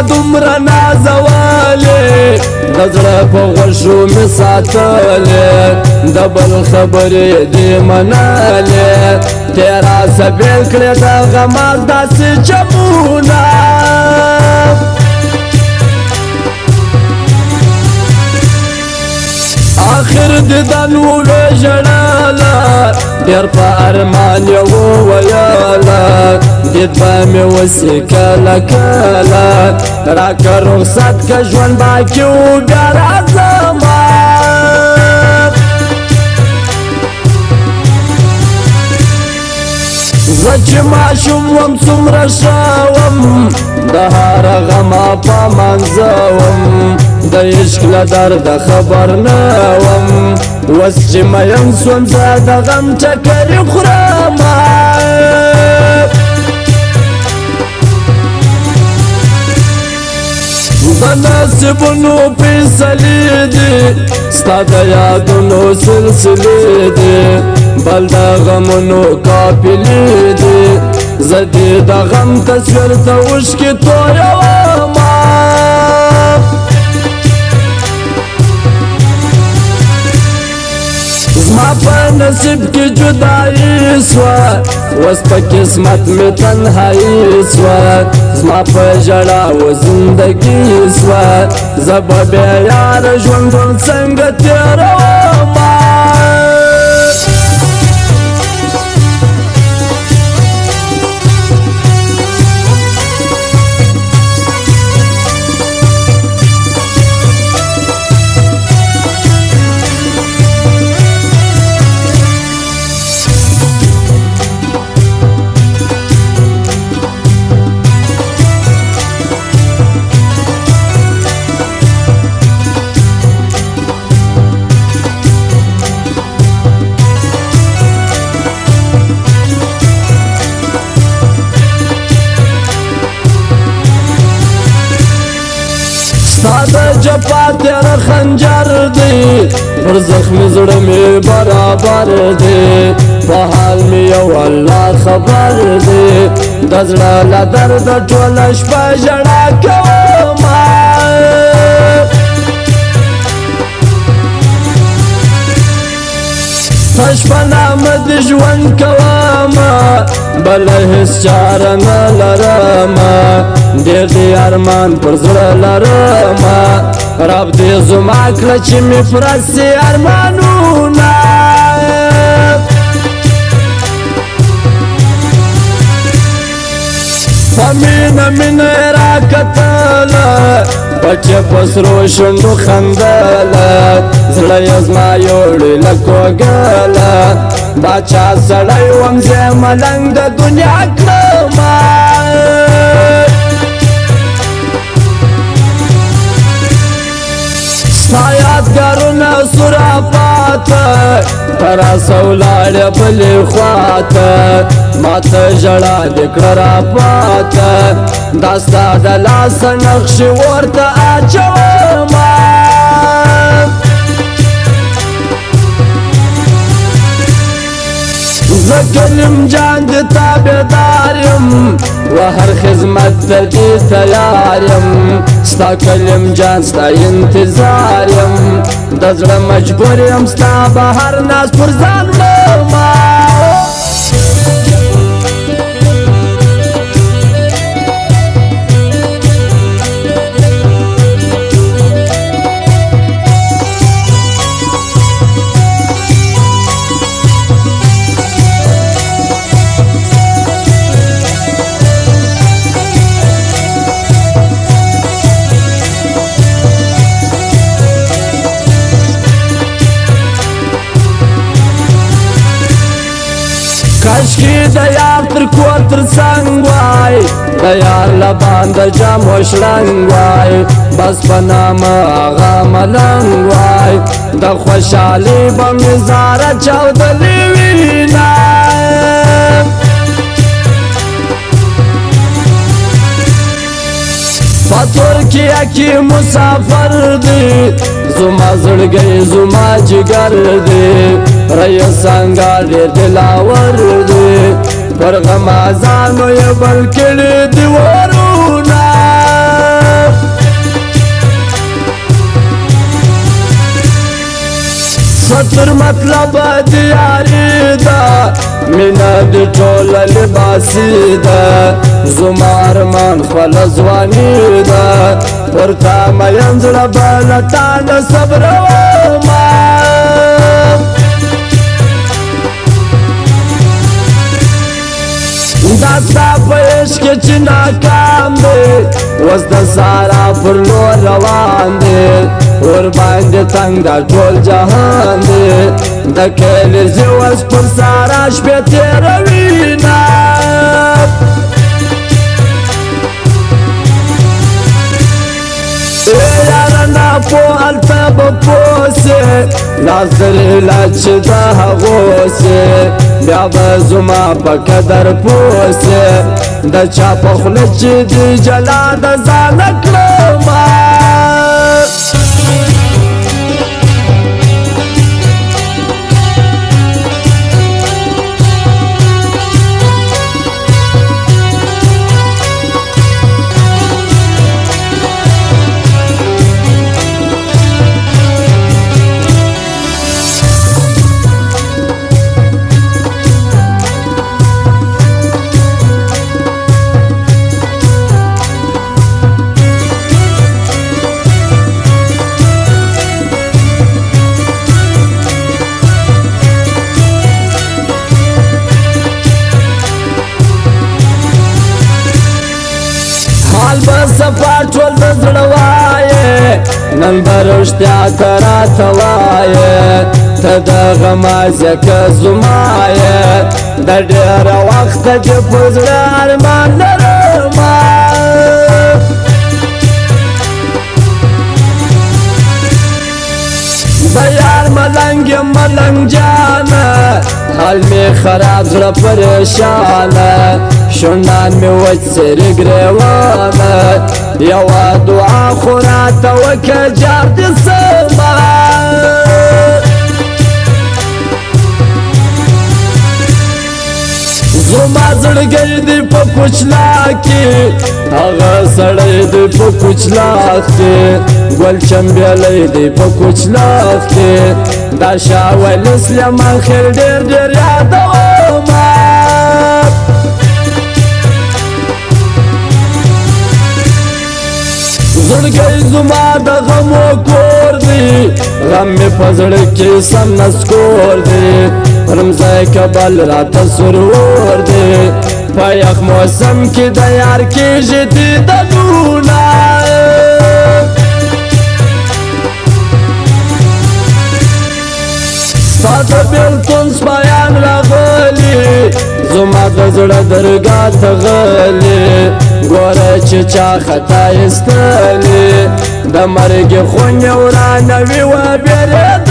دومره نازولې د زړه په غوښو مې ساتلې د بل خبرې دې منلې تیرا سبیل کړې د غماز داسې چمونه آخر دیدن وژړله ډېر په ارمان یې وویله دید به مې وسي کله کله راکه رخصت که ژوند باقي و بیا راځمه زه چې ماشوم وم څومره ښه وم د هر غمه په منځه وم د عشق له درده خبر نه وم اوس چې مین سوم زه د غم ټکرې خورمه د نصیبونو فیصلې دي ستا د یادونو سلسلې دي بل د غمونو قافلې دي زه دې د غم تصویر ته اوښکې تویومه زما په نصیب کې جدایي سوه اوس په قسمت مې تنهایي سوه زما په ژړا و زندګي سوه زه به بیا یاره ژوندون څنګه تېرومه ستا د جفا تیره خنجر دی پر زخمي زړه مې برابر دی په حال مې یو الله خبر دی د زړه له درده ټوله شپه ژړا کومه تش په نامه د ژوند کومه بله هېڅ چاره نه لرمه ډېر دې ارمان پر زړه لرمه رب دې زما کړه چې مې پوره سي ارمانونه په مینه مینه یې راکتله بچه په سرو شونډو خندله زړه یې زما یوړې له کوږله باچا سړی وم زه ملنګ د دنیا کړمه ستا یادګارونه سوره پاته ته راسه ولاړې بلې خواته ماته ژړا دې کړه راپاته دا ستا د لاسه نقشې ورته اچومه زه کلیم جان د تابعدار یم و هر خدمت ته دې تیار یم ستا کلیم جان ستا انتظار یم د زړه مجبور یم ستا به هر ناز پر ځان وړمه کاشکې د یار تر کور تر څنګ وای د یار له بانده جام و شړنګ وای بس په نامه هغه ملنګ وای د خوشحالۍ به مې زاره چاودلې وینه په ترکیه کې مسافر دی زما زړګی زما جګر دی رئیس انګار ډېر دلاور دی پر غمازانو یې بل کړي دي ورونه تر مطلب د یاري ده مینه د ټوله لباسي ده زما ارمان خپله ځواني ده پر تا مین زړه به له تا نه صبرومه دا ستا په عشق کې چې ناکام دی اوس د سارا پر لور روان دی ورباندې تنګ دا ټول جهان دی د کلیزې اوس پر سارا شپې تېروینه په هلته به پوه سې لاس درې لا چې د هغو سې بیا به زما په قدر پوه سې د چا په خوله چې دې جلا د ځانه کړمه حال به صفا ټول د زړه وایې نن به رښتیا ته راته وایې ته د غمازې که زما یې د ډېره وخته چې په زړه ارمان لرمه د یار ملنګ یم ملنګ جانه حال می خراب زړه پریشانه شونډان می وچ څېرې ګرېوانه یوه دعا خو راته وکړه جار دې سمه زما زړګی دی په کوچلا کې هغه سړی دی په کوچلا کې ګل چمبیلی دی په کوچلا کې دا شاه ولی سلیمان خېل ډېر ډېر یادومه زړګی زما د غمو کور دی غم مې په زړه کې سم نسکور دی هرم ځای کبل راته سرور دی په یخ موسم کې د یار کېږي دیدنونه ستا د بېلتون سپیان راغلي زما د زړه درګاه ته غلي ګوره چې چا خطا ایستلې د مرګ خونې ورانوي وبېرېد